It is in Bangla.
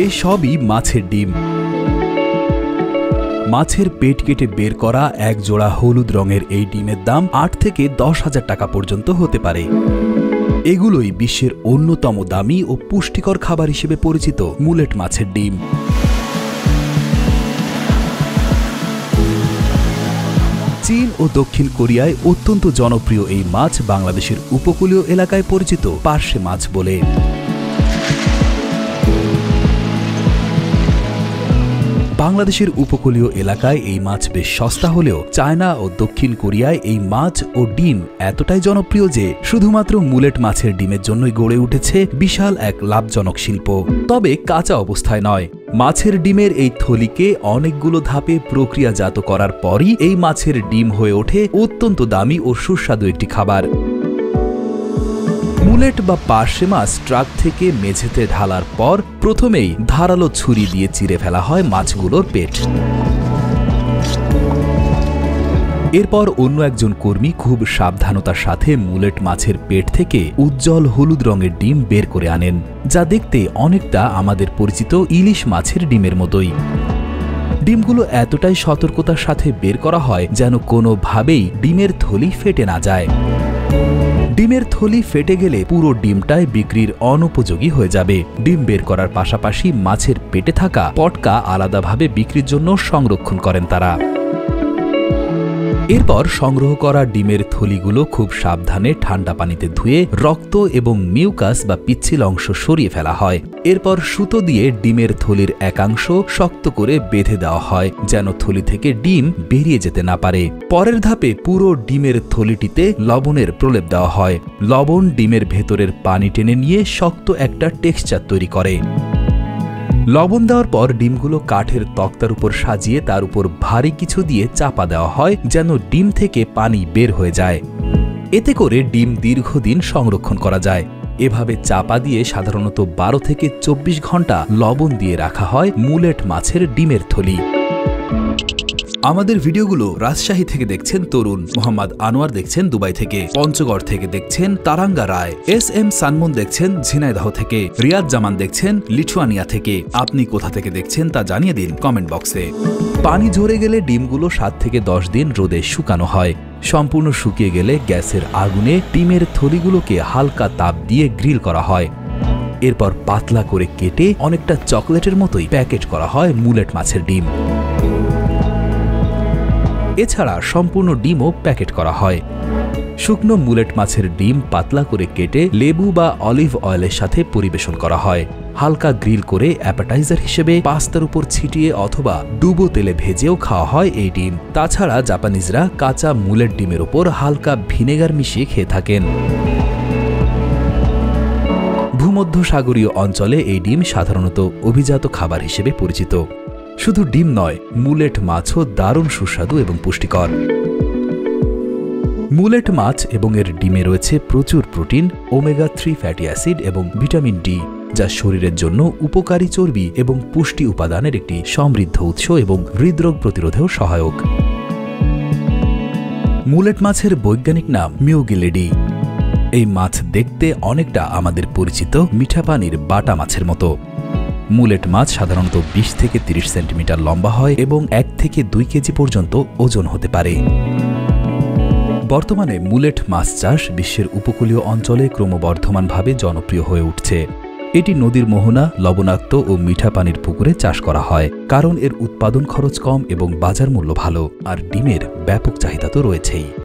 এই সবই মাছের ডিম। মাছের পেট কেটে বের করা এক জোড়া হলুদ রঙের এই ডিমের দাম ৮ থেকে ১০,০০০ টাকা পর্যন্ত হতে পারে। এগুলোই বিশ্বের অন্যতম দামি ও পুষ্টিকর খাবার হিসেবে পরিচিত মুলেট মাছের ডিম। চীন ও দক্ষিণ কোরিয়ায় অত্যন্ত জনপ্রিয় এই মাছ বাংলাদেশের উপকূলীয় এলাকায় পরিচিত পার্শে মাছ বলে। বাংলাদেশের উপকূলীয় এলাকায় এই মাছ বেশ সস্তা হলেও চায়না ও দক্ষিণ কোরিয়ায় এই মাছ ও ডিম এতটাই জনপ্রিয় যে শুধুমাত্র মুলেট মাছের ডিমের জন্যই গড়ে উঠেছে বিশাল এক লাভজনক শিল্প। তবে কাঁচা অবস্থায় নয়, মাছের ডিমের এই থলিকে অনেকগুলো ধাপে প্রক্রিয়াজাত করার পরই এই মাছের ডিম হয়ে ওঠে অত্যন্ত দামি ও সুস্বাদু একটি খাবার। মুলেট বা পার্শে মাছ ট্রাক থেকে মেঝেতে ঢালার পর প্রথমেই ধারালো ছুরি দিয়ে চিরে ফেলা হয় মাছগুলোর পেট। এরপর অন্য একজন কর্মী খুব সাবধানতার সাথে মুলেট মাছের পেট থেকে উজ্জ্বল হলুদ রঙের ডিম বের করে আনেন, যা দেখতে অনেকটা আমাদের পরিচিত ইলিশ মাছের ডিমের মতোই। ডিমগুলো এতটাই সতর্কতার সাথে বের করা হয় যেন কোনোভাবেই ডিমের থলি ফেটে না যায়। ডিমের থলি ফেটে গেলে পুরো ডিমটাই বিক্রির অনুপযোগী হয়ে যাবে। ডিম বের করার পাশাপাশি মাছের পেটে থাকা পটকা আলাদাভাবে বিক্রির জন্য সংরক্ষণ করেন তারা। এরপর সংগ্রহ করা ডিমের থলিগুলো খুব সাবধানে ঠান্ডা পানিতে ধুয়ে রক্ত এবং মিউকাস বা পিচ্ছিল অংশ সরিয়ে ফেলা হয়। এরপর সুতো দিয়ে ডিমের থলির একাংশ শক্ত করে বেঁধে দেওয়া হয় যেন থলি থেকে ডিম বেরিয়ে যেতে না পারে। পরের ধাপে পুরো ডিমের থলিটিতে লবণের প্রলেপ দেওয়া হয়। লবণ ডিমের ভেতরের পানি টেনে নিয়ে শক্ত একটা টেক্সচার তৈরি করে। লবণ দেওয়ার পর ডিমগুলো কাঠের তক্তার উপর সাজিয়ে তার উপর ভারী কিছু দিয়ে চাপা দেওয়া হয় যেন ডিম থেকে পানি বের হয়ে যায়। এতে করে ডিম দীর্ঘদিন সংরক্ষণ করা যায়। এভাবে চাপা দিয়ে সাধারণত ১২ থেকে ২৪ ঘন্টা লবণ দিয়ে রাখা হয় মুলেট মাছের ডিমের থলি। আমাদের ভিডিওগুলো রাজশাহী থেকে দেখছেন তরুণ, মোহাম্মদ আনোয়ার দেখছেন দুবাই থেকে, পঞ্চগড় থেকে দেখছেন তারাঙ্গা রায়, এস.এম. সানমুন দেখছেন ঝিনাইদহ থেকে, রিয়াদ জামান দেখছেন লিথুয়ানিয়া থেকে। আপনি কোথা থেকে দেখছেন তা জানিয়ে দিন কমেন্ট বক্সে। পানি ঝরে গেলে ডিমগুলো ৭ থেকে ১০ দিন রোদে শুকানো হয়। সম্পূর্ণ শুকিয়ে গেলে গ্যাসের আগুনে ডিমের থলিগুলোকে হালকা তাপ দিয়ে গ্রিল করা হয়। এরপর পাতলা করে কেটে অনেকটা চকলেটের মতোই প্যাকেট করা হয় মুলেট মাছের ডিম। এছাড়া সম্পূর্ণ ডিমও প্যাকেট করা হয়। শুকনো মুলেট মাছের ডিম পাতলা করে কেটে লেবু বা অলিভ অয়েলের সাথে পরিবেশন করা হয়। হালকা গ্রিল করে অ্যাপাটাইজার হিসেবে পাস্তার উপর ছিটিয়ে অথবা ডুবো তেলে ভেজেও খাওয়া হয় এই ডিম। তাছাড়া জাপানিজরা কাঁচা মুলেট ডিমের ওপর হালকা ভিনেগার মিশিয়ে খেয়ে থাকেন। ভূমধ্যসাগরীয় অঞ্চলে এই ডিম সাধারণত অভিজাত খাবার হিসেবে পরিচিত। শুধু ডিম নয়, মুলেট মাছও দারুণ সুস্বাদু এবং পুষ্টিকর। মুলেট মাছ এবং এর ডিমে রয়েছে প্রচুর প্রোটিন, ওমেগা-3 ফ্যাটি অ্যাসিড এবং ভিটামিন ডি, যা শরীরের জন্য উপকারী চর্বি এবং পুষ্টি উপাদানের একটি সমৃদ্ধ উৎস এবং হৃদরোগ প্রতিরোধেও সহায়ক। মুলেট মাছের বৈজ্ঞানিক নাম মিউগিলিডি। এই মাছ দেখতে অনেকটা আমাদের পরিচিত মিঠা পানির বাটা মাছের মতো। মুলেট মাছ সাধারণত ২০ থেকে ৩০ সেন্টিমিটার লম্বা হয় এবং ১ থেকে ২ কেজি পর্যন্ত ওজন হতে পারে। বর্তমানে মুলেট মাছ চাষ বিশ্বের উপকূলীয় অঞ্চলে ক্রমবর্ধমানভাবে জনপ্রিয় হয়ে উঠছে। এটি নদীর মোহনা, লবণাক্ত ও মিঠা পানির পুকুরে চাষ করা হয়, কারণ এর উৎপাদন খরচ কম এবং বাজার মূল্য ভালো, আর ডিমের ব্যাপক চাহিদা তো রয়েছেই।